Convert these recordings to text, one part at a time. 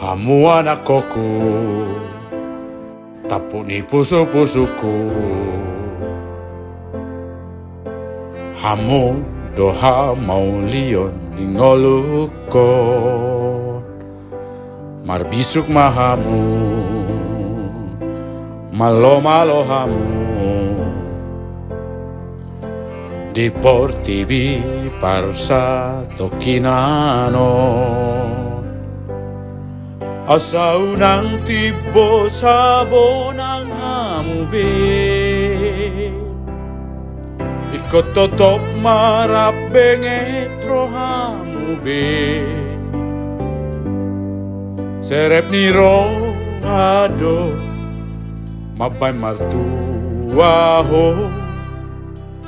Hamu anak koku, tapuni pusu-pusuku. Hamu doha mau lion dingolukon. Marbisuk mahamu, malo-malo hamu. Di portibi parsa tokinano. Asa unang tibo sabon ang hamube. Ikot totop marapeng etro hamube. Serep ni rohado mabay martuaho.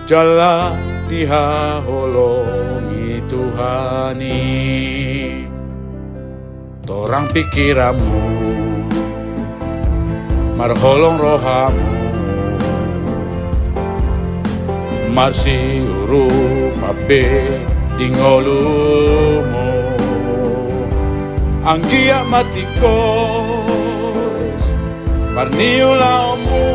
Jala dihaholong Tuhani. Torang pikiramu, marholong rohamu, marsi uru pabe dingolumu. Anggia matikos, marniulamu,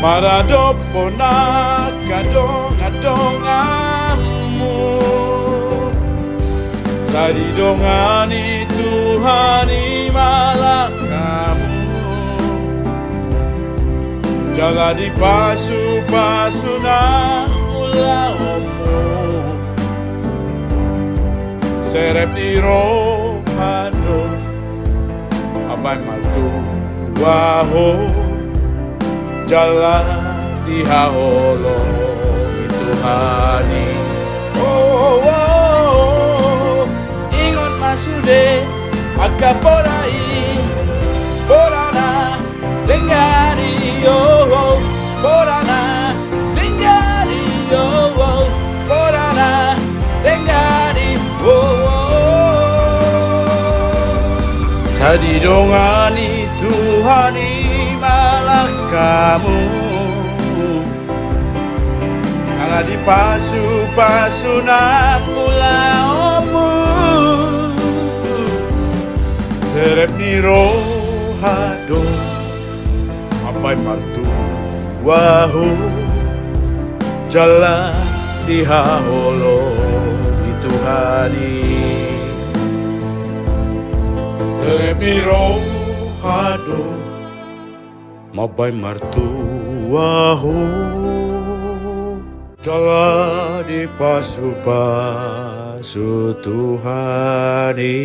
maradopo na kadong-adongamu. Saridongani Tuhani malakamu. Jala di pasu-pasu na ulaomu. Serep di rohado abay maltuaho. Jala di haolo Tuhani. Oh, oh, oh. Ingon masude akaporai porana dengari oh, porana dengari oh, porana dengari Saridongani Tuhani malakamu. Kala di pasu-pasu na ulaomu. Serep ni rohado mabay martuaho. Jala dihaholo di Tuhani. Serep ni rohado mabay martuaho. Jala di pasu-pasu Tuhani.